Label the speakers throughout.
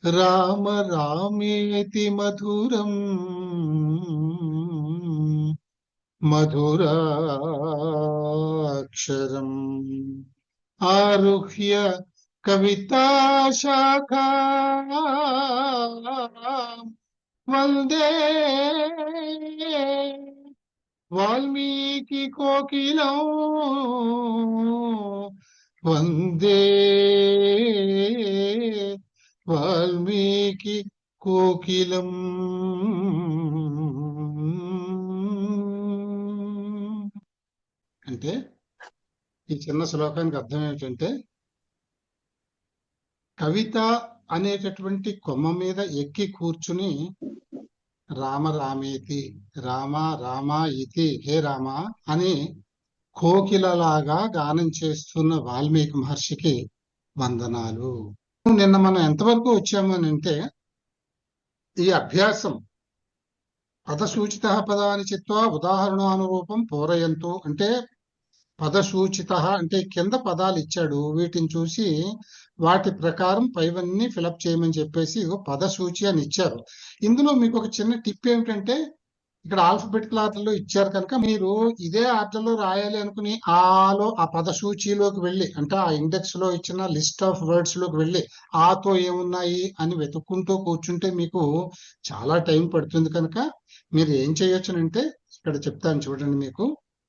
Speaker 1: రామ రామేతి మధురం మధురాక్షరం ఆరుహ్య కవితాశాఖా వందే వాల్మీకి కోకిలం వందే వాల్మీకి కోకిలం. అంటే ఈ చిన్న శ్లోకానికి అర్థం ఏమిటంటే, కవిత అనేటటువంటి కొమ్మ మీద ఎక్కి కూర్చుని రామ రామేతి, రామ రామ ఇతి, హే రామ అని కోకిలలాగా గానం చేస్తున్న వాల్మీకి మహర్షికి వందనాలు. నిన్న మనం ఎంతవరకు వచ్చాము అని అంటే, ఈ అభ్యాసం పదసూచిత పదాని చిత్వా ఉదాహరణానురూపం పూరయంతు అంటే, పదసూచిత అంటే కింద పదాలు ఇచ్చాడు, వీటిని చూసి వాటి ప్రకారం పైవన్నీ ఫిలప్ చేయమని చెప్పేసి పదసూచి అని ఇచ్చారు. ఇందులో మీకు ఒక చిన్న టిప్ ఏమిటంటే, ఇక్కడ ఆల్ఫబెటికల్ ఆర్డర్లో ఇచ్చారు కనుక మీరు ఇదే ఆర్డర్లో రాయాలి అనుకుని ఆ పదసూచిలోకి వెళ్ళి, అంటే ఆ ఇండెక్స్ లో ఇచ్చిన లిస్ట్ ఆఫ్ వర్డ్స్ లోకి వెళ్ళి ఆతో ఏమున్నాయి అని వెతుక్కుంటూ కూర్చుంటే మీకు చాలా టైం పడుతుంది. కనుక మీరు ఏం చేయొచ్చునంటే, ఇక్కడ చెప్తాను చూడండి. మీకు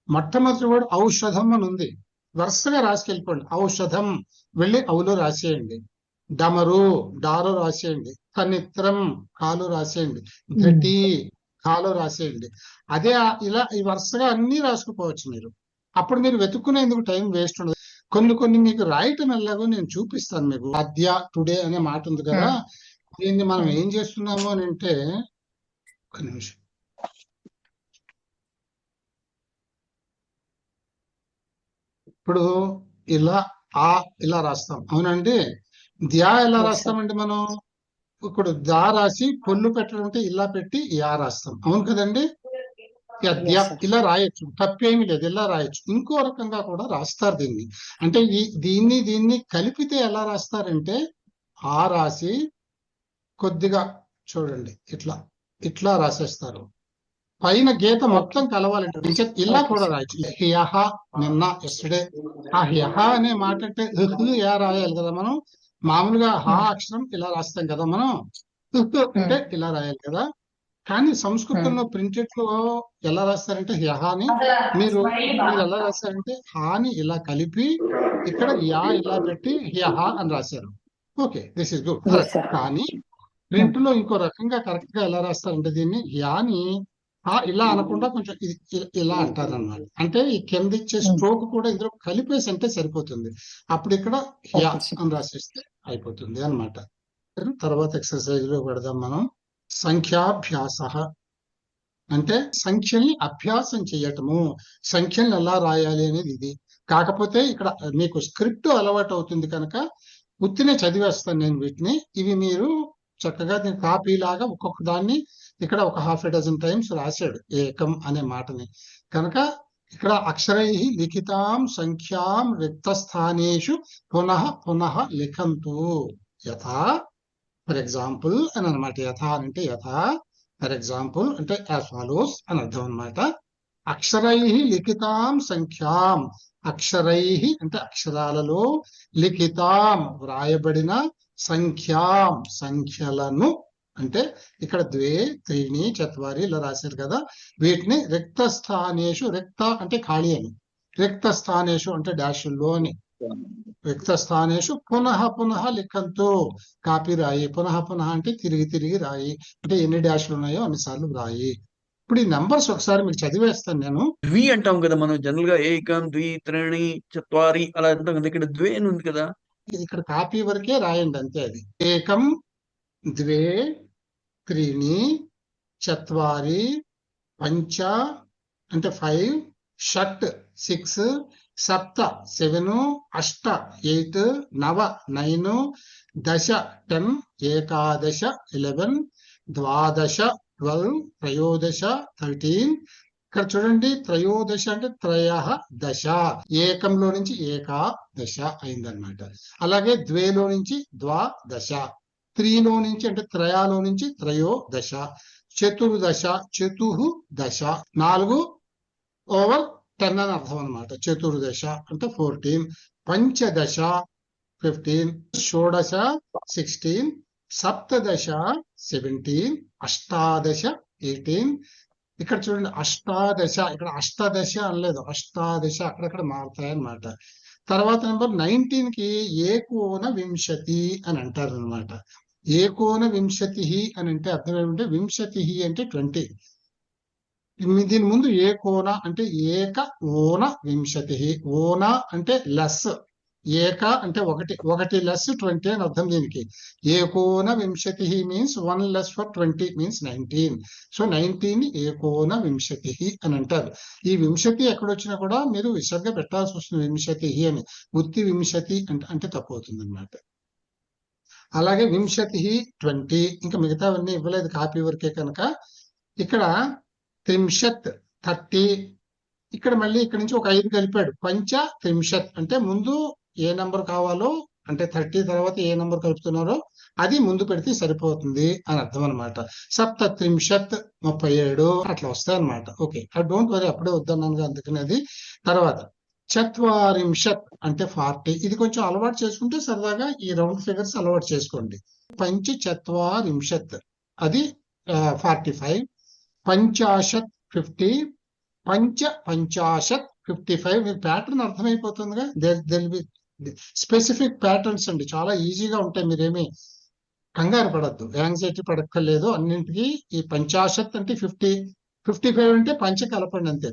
Speaker 1: మొట్టమొదటి వర్డ్ ఔషధం అని ఉంది, వరుసగా రాసుకెళ్ళిపోండి. ఔషధం వెళ్ళి అవులో రాసేయండి, డమరు డాలో రాసేయండి, కనిత్రం కాలు రాసేయండి, ఘటి కాలో రాసేయండి. అదే ఇలా ఈ వరుసగా అన్ని రాసుకుపోవచ్చు మీరు. అప్పుడు మీరు వెతుక్కునేందుకు టైం వేస్ట్ ఉండదు. కొన్ని మీకు రాయటం ఎలాగో నేను చూపిస్తాను మీకు. అద్య టుడే అనే మాట ఉంది కదా, దీన్ని మనం ఏం చేస్తున్నాము అని అంటే, ఒక నిమిషం, ఇప్పుడు ఇలా రాస్తాం అవునండి. ద్యా ఎలా రాస్తామండి మనం? ఇప్పుడు దా రాసి పొల్లు పెట్టడం అంటే ఇలా పెట్టి యా రాస్తాం, అవును కదండి. ఇలా రాయొచ్చు, తప్పేమీ లేదు, ఇలా రాయొచ్చు. ఇంకో రకంగా కూడా రాస్తారు దీన్ని. అంటే దీన్ని కలిపితే ఎలా రాస్తారంటే, ఆ రాసి కొద్దిగా చూడండి ఇట్లా రాసేస్తారు. పైన గీత మొత్తం కలవాలంటే ఇలా కూడా రాయొచ్చు. హ్యహ నిన్న ఎస్టర్డే. ఆ హ్యహ అనే మాట అంటే యా రాయాలి కదా మనం. మామూలుగా హా అక్షరం ఇలా రాస్తాం కదా మనం, అంటే ఇలా రాయాలి కదా. కానీ సంస్కృతంలో ప్రింటెడ్ లో ఎలా రాస్తారంటే హ్యహాని మీరు ఎలా రాస్తారంటే హాని ఇలా కలిపి ఇక్కడ యా ఇలా పెట్టి హ్యహ అని రాశారు. Okay, this is good, correct. కానీ ప్రింట్ లో ఇంకో రకంగా కరెక్ట్ గా ఎలా రాస్తారంటే, దీన్ని యాని ఇలా అనకుండా కొంచెం ఇలా అంటారు అన్నమాట. అంటే ఈ కింద ఇచ్చే స్ట్రోక్ కూడా ఇందులో కలిపేసి అంటే సరిపోతుంది. అప్పుడు ఇక్కడ యా అని రాసేస్తే అయిపోతుంది అన్నమాట. తర్వాత ఎక్సర్సైజ్ లో పెడదాం మనం. సంఖ్యాభ్యాస అంటే సంఖ్యల్ని అభ్యాసం చేయటము, సంఖ్యల్ని ఎలా రాయాలి అనేది ఇది. కాకపోతే ఇక్కడ మీకు స్క్రిప్ట్ అలవాటు అవుతుంది కనుక ఉత్తినే చదివేస్తాను నేను వీటిని. ఇవి మీరు చక్కగా దీని కాపీ లాగా ఒక్కొక్క దాన్ని ఇక్కడ ఒక హాఫ్ ఎ డజన్ టైమ్స్ రాశాడు ఏకం అనే మాటని. కనుక ఇక్కడ అక్షరై లిఖితాం సంఖ్యాం రిక్తస్థానేషు పునః పునః లిఖంతు యథా, ఫర్ ఎగ్జాంపుల్ అని అనమాట. యథా అంటే యథా, ఫర్ ఎగ్జాంపుల్ అంటే యాజ్ ఫాలోస్ అని అర్థం అనమాట. అక్షరై లిఖితాం సంఖ్యాం, అక్షరై అంటే అక్షరాలలో, లిఖితాం వ్రాయబడిన, సంఖ్యాం సంఖ్యలను అంటే ఇక్కడ 2, 3, 4 ఇలా రాశారు కదా, వీటిని రిక్తస్థానేషు, రిక్త అంటే ఖాళీ అని, రిక్తస్థానేషు అంటే డాషుల్లో అని, రిక్తస్థానేషు పునః పునః లిఖంతు కాపీ రాయి, పునః పునః అంటే తిరిగి తిరిగి రాయి, అంటే ఎన్ని డాష్లు ఉన్నాయో అన్నిసార్లు రాయి. ఇప్పుడు ఈ నంబర్స్ ఒకసారి మీకు చదివేస్తాను నేను.
Speaker 2: ద్వి అంటాం కదా మనం జనరల్ గా, ఏకం ద్వి త్రీణి చత్వారి అలా అంటాం కదా, ఇక్కడ ద్వే అని ఉంది కదా.
Speaker 1: ఇక్కడ కాపీ వరకే రాయండి అంతే. అది ఏకం ద్వే త్రీణి చత్వారి పంచ అంటే 5, షట్ 6, సప్త 7, అష్ట 8, నవ 9, దశ 10, ఏకాదశ 11, ద్వాదశ 12, త్రయోదశ 13. ఇక్కడ చూడండి, త్రయోదశ అంటే త్రయ దశ, ఏకంలో నుంచి ఏకాదశ అయిందనమాట. అలాగే ద్వేలో నుంచి ద్వాదశ, త్రీలో నుంచి అంటే త్రయాలో నుంచి త్రయోదశ, చతుర్దశ దశ, 4/10 అని అర్థం అనమాట. చతుర్దశ అంటే 14, పంచదశ 15, షోడశ 16, సప్తదశ 17, అష్టాదశ 18. ఇక్కడ చూడండి అష్టాదశ, ఇక్కడ అష్టదశ అనలేదు, అష్టాదశ అక్కడక్కడ మారుతాయి అన్నమాట. తర్వాత నెంబర్ 19 కి ఏకోన వింశతి అని అంటారు అనమాట. ఏకోన వింశతి అని అంటే అర్థం ఏమంటే వింశతి అంటే 20. దీని ముందు ఏకోన అంటే ఏక ఓన వింశతి, ఓన అంటే లెస్, ఏక అంటే ఒకటి లెస్ 20 అని అర్థం దీనికి. ఏకోన వింశతి means 1 less for 20 means 19. So 19 ఏకోన వింశతి అని అంటారు. ఈ వింశతి ఎక్కడొచ్చినా కూడా మీరు విసర్గ పెట్టాల్సి వస్తుంది, వింశతి అని. ఉత్తి వింశతి అంటే తప్పు అవుతుంది అనమాట. అలాగే వింశతి 20, ఇంకా మిగతావన్నీ ఇవ్వలేదు కాపీ వరకే కనుక. ఇక్కడ త్రింశత్ 30, ఇక్కడ మళ్ళీ ఇక్కడ నుంచి ఒక 5 కలిపాడు. పంచ త్రింశత్ అంటే ముందు ఏ నంబర్ కావాలో, అంటే 30 తర్వాత ఏ నంబర్ కలుపుతున్నారో అది ముందు పెడితే సరిపోతుంది అని అర్థం అనమాట. సప్త త్రింశత్ 37 అట్లా వస్తాయి అనమాట. ఓకే, డోంట్ వరీ, అప్పుడే వద్దన్నాను అందుకని అది. తర్వాత చత్వారింశత్ అంటే 40, ఇది కొంచెం అలవాటు చేసుకుంటే సరదాగా ఈ రౌండ్ ఫిగర్స్ అలవాటు చేసుకోండి. పంచ చత్వారింశత్ అది 45, పంచాశత్ 50, పంచాశత్ 55. మీకు ప్యాటర్న్ అర్థమైపోతుందిగా. దెల్ బి స్పెసిఫిక్ ప్యాటర్న్స్ అండి, చాలా ఈజీగా ఉంటాయి. మీరేమి కంగారు పడద్దు, యాంగ్జైటీ పడక్కర్లేదు. అన్నింటికి ఈ పంచాశత్ అంటే 50, 55 అంటే పంచ కలపండి అంతే.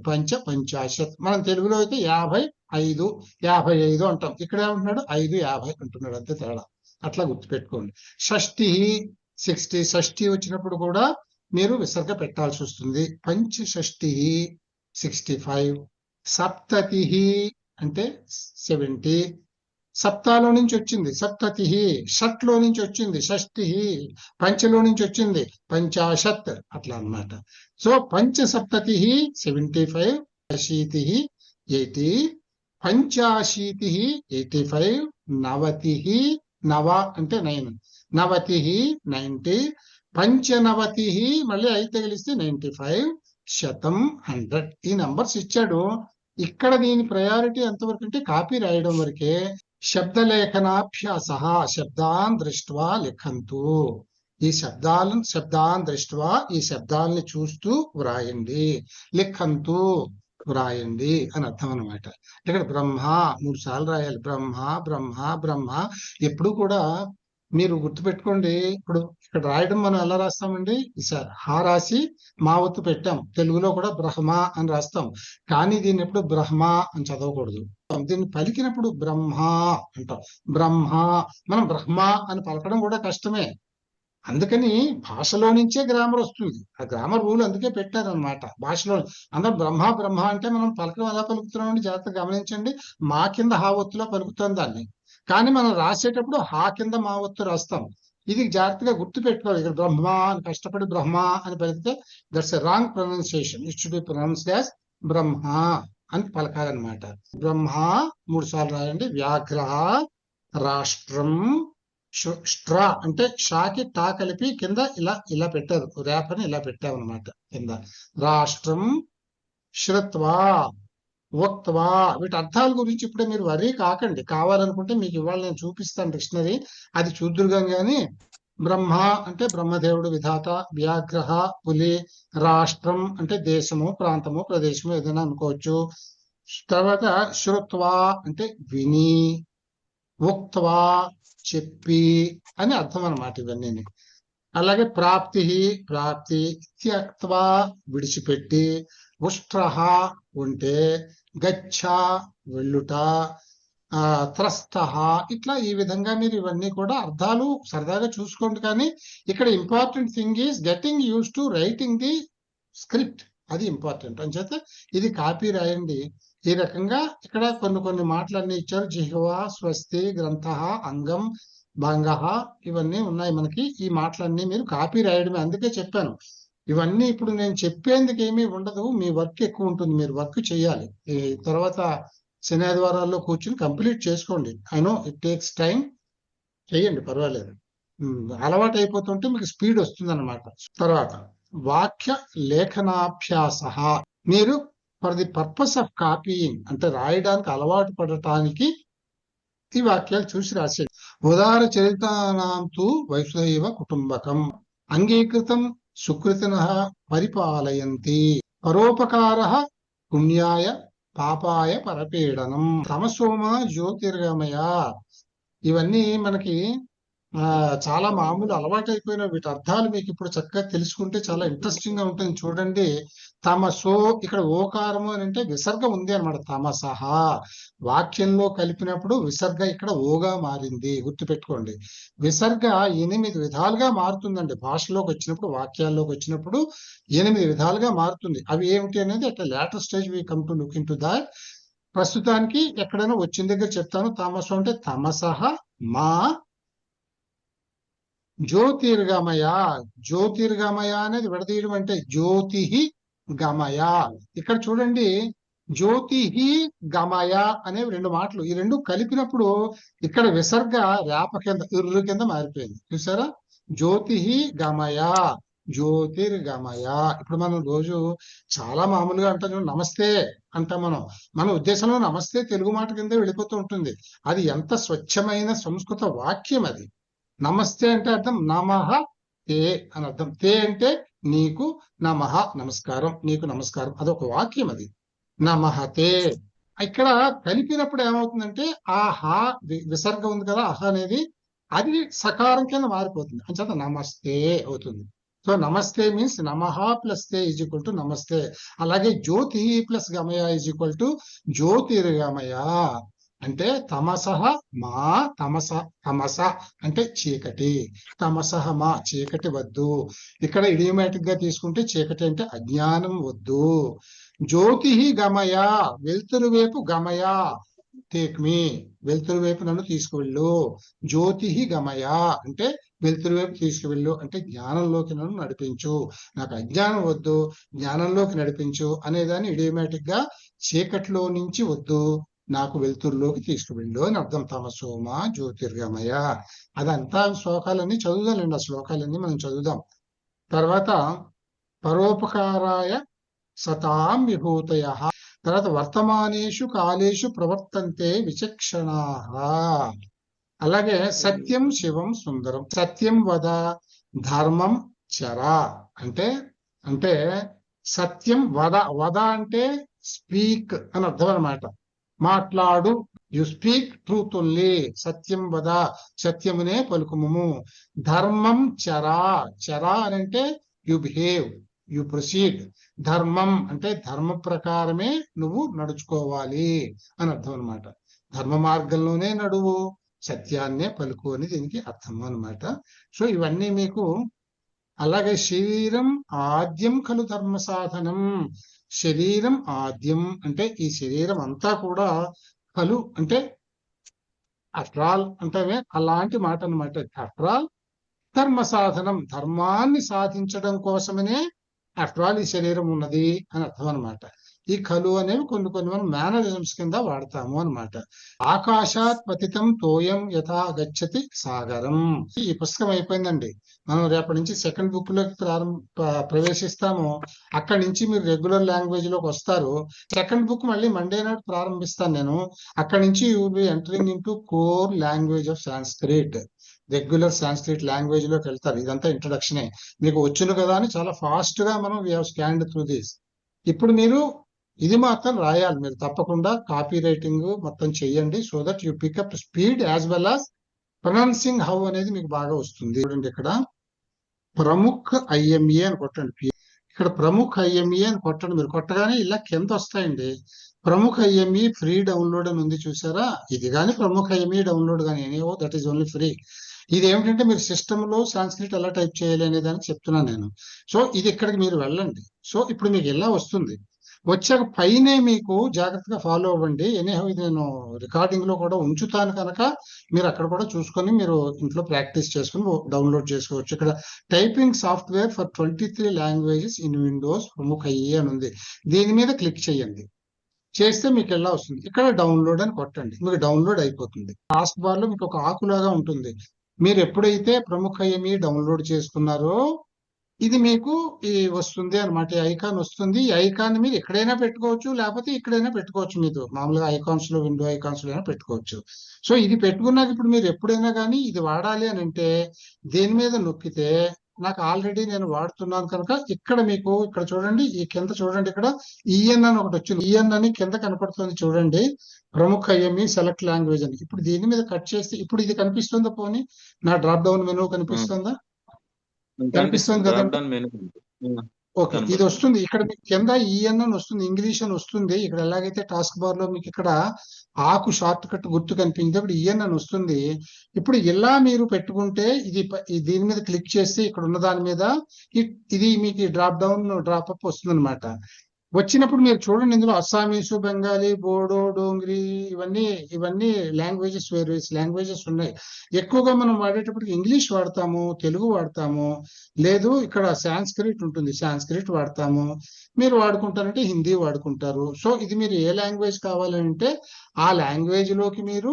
Speaker 1: పంచాశత్. మనం తెలుగులో అయితే 55 అంటాం. ఇక్కడ ఏమంటున్నాడు 550 అంటున్నాడు, అంతే తేడా. అట్లా గుర్తుపెట్టుకోండి. షష్ఠి 60, షష్ఠి వచ్చినప్పుడు కూడా మీరు విసర్గ పెట్టాల్సి వస్తుంది. పంచషష్ఠి 65, సప్తతి అంటే 70, సప్తాలో నుంచి వచ్చింది సప్తతి, షట్లో నుంచి వచ్చింది షష్ఠి, పంచలో నుంచి వచ్చింది పంచాశత్, అట్లా అన్నమాట. సో పంచసప్తతి 75, అశీతి 80, పంచాశీతి 85, నవతి, నవ అంటే 9, నవతి 90, పంచనవతి మళ్ళీ 5 తగిలిస్తే 95, శతం 100. ఈ నంబర్స్ ఇచ్చాడు. ఇక్కడ దీని ప్రయారిటీ ఎంతవరకు అంటే కాపీ రాయడం వరకే. శబ్దలేఖనాభ్యాస, శబ్దాన్ దృష్ట్వా లిఖంతు. ఈ శబ్దాన్ దృష్ట్వా, ఈ శబ్దాలని చూస్తూ వ్రాయండి. లిఖంతు వ్రాయండి అని అర్థం అనమాట. ఇక్కడ బ్రహ్మ 3 సార్లు రాయాలి. బ్రహ్మ బ్రహ్మ బ్రహ్మ. ఎప్పుడు కూడా మీరు గుర్తుపెట్టుకోండి. ఇప్పుడు ఇక్కడ రాయడం మనం ఎలా రాస్తామండి, సార్ హా రాసి మా ఒత్తు పెట్టాం. తెలుగులో కూడా బ్రహ్మ అని రాస్తాం. కానీ దీన్ని ఎప్పుడు బ్రహ్మ అని చదవకూడదు. దీన్ని పలికినప్పుడు బ్రహ్మ అంటాం. బ్రహ్మ. మనం బ్రహ్మ అని పలకడం కూడా కష్టమే. అందుకని భాషలో నుంచే గ్రామర్ వస్తుంది. ఆ గ్రామర్ రూల్ అందుకే పెట్టారనమాట భాషలో. అందరూ బ్రహ్మ బ్రహ్మ అంటే మనం పలకడం ఎలా పలుకుతున్నామండి, జాగ్రత్తగా గమనించండి. మా కింద హా ఒత్తులో పలుకుతాం దాన్ని. కానీ మనం రాసేటప్పుడు హా కింద మా ఒత్తు రాస్తాం. ఇది జాగ్రత్తగా గుర్తు పెట్టుకోవాలి. ఇక్కడ బ్రహ్మ అని కష్టపడి బ్రహ్మ అని పలికితే that's a wrong pronunciation. It should be pronounced as Brahma అని పలకాలన్నమాట. బ్రహ్మ 3 సార్లు రాయండి. వ్యాఘ్ర, రాష్ట్రం, స్ట్ర అంటే షాకి టా కలిపి కింద ఇలా పెట్టారు, ర్యాప్ అని ఇలా పెట్టామన్నమాట కింద. రాష్ట్రం, శ్రుత్వా, వక్త్వా. వీటి అర్థాల గురించి ఇప్పుడే మీరు వరీ కాకండి. కావాలనుకుంటే మీకు ఇవాళ నేను చూపిస్తాను డిక్షనరీ, అది చూద్దురుగా. గాని బ్రహ్మ అంటే బ్రహ్మదేవుడు విధాత, వ్యాఘ్ర పులి, రాష్ట్రం అంటే దేశము, ప్రాంతము, ప్రదేశము ఏదైనా అనుకోవచ్చు. తర్వాత శ్రుత్వా అంటే విని, ఉక్త్వా చెప్పి అని అర్థం అన్నమాట ఇవన్నీ. అలాగే ప్రాప్తి, త్యక్త్వా విడిచిపెట్టి, ఉష్ట్రహ ఉంటే, గచ్చ వెళ్ళుట, త్రస్తః ఇట్లా ఈ విధంగా మీరు ఇవన్నీ కూడా అర్థాలు సరదాగా చూసుకోండి. కానీ ఇక్కడ important thing is getting use to writing the script. అది ఇంపార్టెంట్. అని చేత ఇది కాపీ రాయండి. ఈ రకంగా ఇక్కడ కొన్ని మాటలన్నీ ఇచ్చారు. జిహ్వా, స్వస్తి, గ్రంథ, అంగం, భంగ ఇవన్నీ ఉన్నాయి మనకి. ఈ మాటలన్నీ మీరు కాపీ రాయడమే. అందుకే చెప్పాను ఇవన్నీ ఇప్పుడు నేను చెప్పేందుకు ఏమీ ఉండదు, మీ వర్క్ ఎక్కువ ఉంటుంది, మీరు వర్క్ చేయాలి. ఈ తర్వాత శనివారాల్లో కూర్చుని కంప్లీట్ చేసుకోండి. I know it takes time, చేయండి, పర్వాలేదు. అలవాటు అయిపోతుంటే మీకు స్పీడ్ వస్తుంది అనమాట. తర్వాత వాక్య లేఖనాభ్యాస. మీరు for the purpose of copying అంటే రాయడానికి అలవాటు పడటానికి ఈ వాక్యాలు చూసి రాసేది. ఉదార చరితానాం తు వైసుదైవ కుటుంబకం అంగీకృతం సుకృతినః పరిపాలయంతి పరోపకారః పుణ్యాయ పాపాయ పరపీడనం తమసోమ జ్యోతిర్గమయ. ఇవన్నీ మనకి చాలా మామూలు అలవాటు అయిపోయిన వీటి అర్థాలు మీకు ఇప్పుడు చక్కగా తెలుసుకుంటే చాలా ఇంట్రెస్టింగ్ గా ఉంటుంది. చూడండి, తమసో ఇక్కడ ఓకారము అని అంటే విసర్గ ఉంది అనమాట. తమసహ వాక్యంలో కలిపినప్పుడు విసర్గ ఇక్కడ ఓగా మారింది, గుర్తుపెట్టుకోండి. విసర్గ 8 విధాలుగా మారుతుందండి. భాషలోకి వచ్చినప్పుడు, వాక్యాల్లోకి వచ్చినప్పుడు 8 విధాలుగా మారుతుంది. అవి ఏమిటి అనేది అట్లా later stage we come to look into that. ప్రస్తుతానికి ఎక్కడైనా వచ్చిన దగ్గర చెప్తాను. తమసు అంటే తమసహ మా జ్యోతిర్గమయ. జ్యోతిర్గమయ అనేది విడదీయడం అంటే జ్యోతి గమయ. ఇక్కడ చూడండి, జ్యోతి గమయ అనేవి 2 మాటలు. ఈ 2 కలిపినప్పుడు ఇక్కడ విసర్గ రేప కింద ఇర్రు కింద మారిపోయింది. చూసారా? జ్యోతి గమయ, జ్యోతిర్గమయ. ఇప్పుడు మనం రోజు చాలా మామూలుగా అంటాం, నమస్తే అంటాం. మన ఉద్దేశంలో నమస్తే తెలుగు మాట కింద వెళ్ళిపోతూ ఉంటుంది. అది ఎంత స్వచ్ఛమైన సంస్కృత వాక్యం అది. నమస్తే అంటే అర్థం నమః తే అని అర్థం. తే అంటే నీకు, నమః నమస్కారం, నీకు నమస్కారం. అదొక వాక్యం అది. నమః తే. ఇక్కడ కలిపినప్పుడు ఏమవుతుందంటే ఆ హ విసర్గ ఉంది కదా, అహ అనేది అది సకారం కింద మారిపోతుంది. అంచేత నమస్తే అవుతుంది. సో నమస్తే మీన్స్ నమః ప్లస్ తే ఈజ్ ఈక్వల్ టు నమస్తే. అలాగే జ్యోతి ప్లస్ గమయ ఈజ్ ఈక్వల్ టు జ్యోతిర్గమయ. అంటే తమసహ మా తమస అంటే చీకటి. తమసహ మా చీకటి వద్దు. ఇక్కడ ఇడియోమాటిక్ గా తీసుకుంటే చీకటి అంటే అజ్ఞానం వద్దు. జ్యోతి గమయ వెలుతురు వైపు గమయ టేక్ మీ వెలుతురు వైపు నన్ను తీసుకువెళ్ళు. జ్యోతి గమయ అంటే వెలుతురు వైపు తీసుకువెళ్ళు అంటే జ్ఞానంలోకి నన్ను నడిపించు. నాకు అజ్ఞానం వద్దు, జ్ఞానంలోకి నడిపించు అనేదాన్ని ఇడియోమాటిక్ గా చీకటిలో నుంచి వద్దు, నాకు వెలుతురులోకి తీసుకువెళ్ళు అని అర్థం. తమసోమ జ్యోతిర్గమయ. అదంతా శ్లోకాలన్నీ చదువుదాంలేండి. ఆ శ్లోకాలన్నీ మనం చదువుదాం. తర్వాత పరోపకారాయ సతాం విభూతయ. తర్వాత వర్తమానేషు కాలేషు ప్రవర్తంతే విచక్షణాః. అలాగే సత్యం శివం సుందరం. సత్యం వద ధర్మం చర. అంటే సత్యం వద. వద అంటే స్పీక్ అని అర్థం అన్నమాట. మాట్లాడు. You speak truth only. సత్యం వద సత్యమునే పలుకుము. ధర్మం చరా. చరా అని అంటే యు బిహేవ్, యు ప్రొసీడ్. ధర్మం అంటే ధర్మ ప్రకారమే నువ్వు నడుచుకోవాలి అని అర్థం అనమాట. ధర్మ మార్గంలోనే నడువు, సత్యాన్నే పలుకు అని దీనికి అర్థం అనమాట. సో ఇవన్నీ మీకు. అలాగే శరీరం ఆద్యం ఖలు ధర్మ సాధనం. శరీరం ఆద్యం అంటే ఈ శరీరం అంతా కూడా కలు అంటే అట్రాల్ అంటే అలాంటి మాట అనమాట. అట్రాల్ ధర్మ సాధనం, ధర్మాన్ని సాధించడం కోసమనే అట్రాల్ ఈ శరీరం ఉన్నది అని అర్థం అనమాట. ఈ కలు అనేవి కొన్ని మనం మేనరిజమ్స్ కింద వాడతాము అనమాట. ఆకాశాత్ పతితం తోయం యథా గచ్చతి సాగరం. ఈ పుస్తకం అయిపోయిందండి. మనం రేపటి నుంచి సెకండ్ బుక్ లోకి ప్రవేశిస్తాము. అక్కడి నుంచి మీరు రెగ్యులర్ లాంగ్వేజ్ లోకి వస్తారు. సెకండ్ బుక్ మళ్ళీ మండే నాడు ప్రారంభిస్తాను నేను. అక్కడి నుంచి you will be entering in to core language of Sanskrit. Regular Sanskrit language లోకి వెళ్తారు. ఇదంతా ఇంట్రడక్షనే. మీకు వచ్చును కదా అని చాలా ఫాస్ట్ గా మనం we have scanned through this. ఇప్పుడు మీరు ఇది మాత్రం రాయాలి. మీరు తప్పకుండా కాపీ రైటింగ్ మొత్తం చెయ్యండి. So that you pick up speed as well as pronouncing how అనేది మీకు బాగా వస్తుంది. చూడండి, ఇక్కడ ప్రముఖ్ ఐఎంఏ అని కొట్టండి. ఇక్కడ ప్రముఖ్ ఐఎంఏ అని కొట్టండి. మీరు కొట్టగానే ఇలా కింద వస్తాయండి. ప్రముఖ్ ఐఎంఈ ఫ్రీ డౌన్లోడ్ అని ఉంది, చూసారా? ఇది కానీ ప్రముఖ్ ఐఎంఈ డౌన్లోడ్ కానీ ఎనీవో దట్ ఈస్ ఓన్లీ ఫ్రీ. ఇది ఏమిటంటే మీరు సిస్టమ్ లో సాంస్క్రిట్ ఎలా టైప్ చేయాలి అనే దానికి చెప్తున్నాను నేను. సో ఇది ఇక్కడికి మీరు వెళ్ళండి. సో ఇప్పుడు మీకు ఇలా వస్తుంది. వచ్చాక పైనే మీకు జాగ్రత్తగా ఫాలో అవ్వండి. ఎనీహౌ ఇది నేను రికార్డింగ్ లో కూడా ఉంచుతాను కనుక మీరు అక్కడ కూడా చూసుకొని మీరు ఇంట్లో ప్రాక్టీస్ చేసుకుని డౌన్లోడ్ చేసుకోవచ్చు. ఇక్కడ typing software for 23 languages in Windows ప్రముఖ ఐఏ అని ఉంది. దీని మీద క్లిక్ చేయండి. చేస్తే మీకు ఎలా వస్తుంది, ఇక్కడ డౌన్లోడ్ అని కొట్టండి. మీకు డౌన్లోడ్ అయిపోతుంది. టాస్క్ బార్ లో మీకు ఒక ఆకులాగా ఉంటుంది. మీరు ఎప్పుడైతే ప్రముఖ డౌన్లోడ్ చేసుకున్నారో ఇది మీకు ఈ వస్తుంది అనమాట. ఈ ఐకాన్ వస్తుంది. ఈ ఐకాన్ మీరు ఎక్కడైనా పెట్టుకోవచ్చు, లేకపోతే ఇక్కడైనా పెట్టుకోవచ్చు. మీరు మామూలుగా ఐకాన్స్ లో, విండో ఐకాన్స్ లో అయినా పెట్టుకోవచ్చు. సో ఇది పెట్టుకున్నాక ఇప్పుడు మీరు ఎప్పుడైనా కానీ ఇది వాడాలి అని అంటే దేని మీద నొక్కితే, నాకు ఆల్రెడీ నేను వాడుతున్నాను కనుక ఇక్కడ మీకు ఇక్కడ చూడండి, ఈ కింద చూడండి, ఇక్కడ ఈఎన్ అని ఒకటి వచ్చింది. ఈఎన్ అని కింద కనపడుతుంది చూడండి, ప్రముఖ ఐఎంఈ సెలెక్ట్ లాంగ్వేజ్ అని. ఇప్పుడు దీని మీద కట్ చేస్తే ఇప్పుడు ఇది కనిపిస్తుందా? పోనీ నా డ్రాప్ డౌన్ మెనూ కనిపిస్తుందా? కనిపిస్తుంది
Speaker 3: డ్రాప్
Speaker 1: కదండి.
Speaker 3: డౌన్ మెనూ
Speaker 1: ఓకే, ఇది
Speaker 3: కనబడుతుంది.
Speaker 1: వస్తుంది. ఇక్కడ మీకు కింద ఈఎన్ అని వస్తుంది, ఇంగ్లీష్ అని వస్తుంది. ఇక్కడ ఎలాగైతే టాస్క్ బార్ లో మీకు ఇక్కడ ఆకు షార్ట్ కట్ గుర్తు కనిపించింది, ఇప్పుడు ఈఎన్ అని వస్తుంది. ఇప్పుడు ఇలా మీరు పెట్టుకుంటే దీని మీద క్లిక్ చేస్తే ఇక్కడ ఉన్న దాని మీద ఇది మీకు డ్రాప్ డౌన్ డ్రాప్ అప్ వస్తుంది అనమాట. వచ్చినప్పుడు మీరు చూడండి, ఇందులో అస్సామీసు, బెంగాలీ, బోడో, డోంగ్రీ ఇవన్నీ లాంగ్వేజెస్, వేరియస్ లాంగ్వేజెస్ ఉన్నాయి. ఎక్కువగా మనం వాడేటప్పటికి ఇంగ్లీష్ వాడతాము, తెలుగు వాడతాము, లేదు ఇక్కడ సాంస్క్రిట్ ఉంటుంది, సాంస్క్రిట్ వాడతాము. మీరు వాడుకుంటారంటే హిందీ వాడుకుంటారు. సో ఇది మీరు ఏ లాంగ్వేజ్ కావాలంటే ఆ లాంగ్వేజ్ లోకి మీరు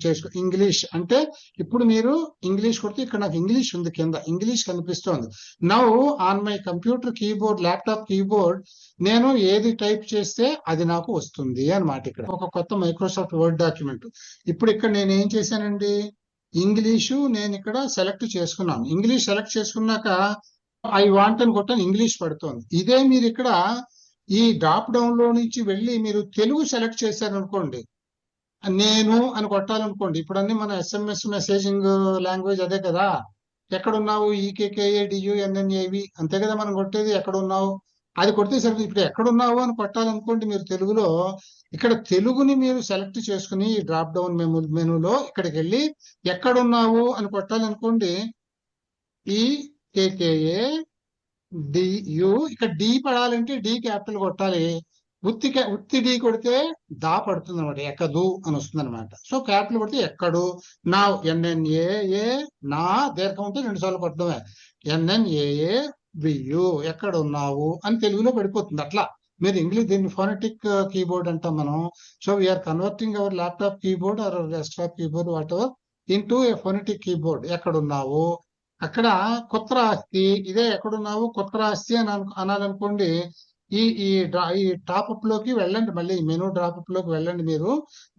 Speaker 1: చేసుకో. ఇంగ్లీష్ అంటే ఇప్పుడు మీరు ఇంగ్లీష్ కొడితే ఇక్కడ నాకు ఇంగ్లీష్ ఉంది, కింద ఇంగ్లీష్ కనిపిస్తోంది. Now on my computer keyboard, laptop keyboard నేను ఏది టైప్ చేస్తే అది నాకు వస్తుంది అన్నమాట. ఇక్కడ ఒక కొత్త మైక్రోసాఫ్ట్ వర్డ్ డాక్యుమెంట్. ఇప్పుడు ఇక్కడ నేను ఏం చేశానండి, ఇంగ్లీషు నేను ఇక్కడ సెలెక్ట్ చేసుకున్నాను. ఇంగ్లీష్ సెలెక్ట్ చేసుకున్నాక ఐ వాంట్ అని కొట్టాను, ఇంగ్లీష్ పడుతోంది. ఇదే మీరు ఇక్కడ ఈ డ్రాప్ డౌన్ లో నుంచి వెళ్ళి మీరు తెలుగు సెలెక్ట్ చేశారనుకోండి, నేను అని కొట్టాలనుకోండి, ఇప్పుడు అన్ని మన ఎస్ఎంఎస్ మెసేజింగ్ లాంగ్వేజ్ అదే కదా. ఎక్కడున్నావు, ఈకేకేఏ డియుఎన్ఎన్ఏవి అంతే కదా మనం కొట్టేది. ఎక్కడున్నావు అది కొడితే సరే. ఇప్పుడు ఎక్కడున్నావు అని కొట్టాలనుకోండి మీరు తెలుగులో, ఇక్కడ తెలుగుని మీరు సెలెక్ట్ చేసుకుని ఈ డ్రాప్ డౌన్ మెనూలో ఇక్కడికి వెళ్ళి ఎక్కడున్నావు అని కొట్టాలనుకోండి, ఈ కేకేఏ డియు, ఇక్కడ డి పడాలంటే డి క్యాపిటల్ కొట్టాలి. ఉత్తి డి కొడితే దా పడుతుంది అనమాట, ఎక్కదు అని వస్తుంది అనమాట. సో క్యాపిటల్ కొడితే ఎక్కడు. నా ఎన్ఎన్ఏఏ నా దీర్ఘం ఉంటే 2 సార్లు కొట్టడమే, ఎన్ఎన్ఏఏ వియు ఎక్కడ ఉన్నావు అని తెలుగులో పడిపోతుంది. అట్లా మీరు ఇంగ్లీష్, దీన్ని ఫోనెటిక్ కీబోర్డ్ అంటాం మనం. So we are converting our laptop keyboard or desktop keyboard whatever into a phonetic keyboard. ఎక్కడున్నావు, అక్కడ కొత్త ఆస్తి, ఇదే ఎక్కడున్నావు కొత్త ఆస్తి అని అనాలనుకోండి, ఈ టాప్అప్ లోకి వెళ్ళండి, మళ్ళీ మెనూ డ్రాప్అప్ లోకి వెళ్ళండి. మీరు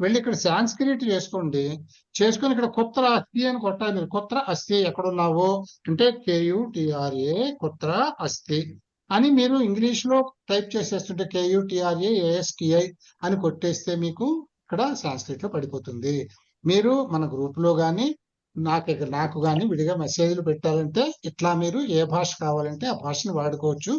Speaker 1: వెళ్ళి ఇక్కడ సాంస్క్రిట్ చేసుకొని ఇక్కడ కొత్త అస్థి అని కొట్టాలి. మీరు కొత్త అస్థి ఎక్కడున్నావో అంటే KUTRA కొత్త అస్థి అని మీరు ఇంగ్లీష్ లో టైప్ చేసేస్తుంటే KUTRAASTI అని కొట్టేస్తే మీకు ఇక్కడ సాంస్క్రిట్ లో పడిపోతుంది. మీరు మన గ్రూప్ లో గాని నాకు గాని విడిగా మెసేజ్లు పెట్టాలంటే ఇట్లా మీరు ఏ భాష కావాలంటే ఆ భాషను వాడుకోవచ్చు.